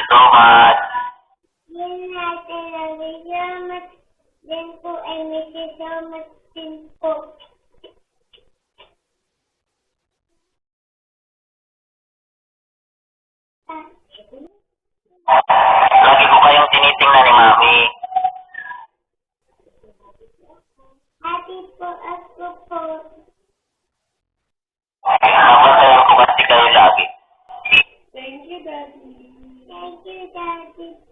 you so much. Yun natin ang salamat din po ay may salamat din po. Lagi ko kayong tinitingnan ni Mami. Happy po ako po. Nabantayan ko kasi kayo lagi. Thank you, Daddy. Thank you, Daddy.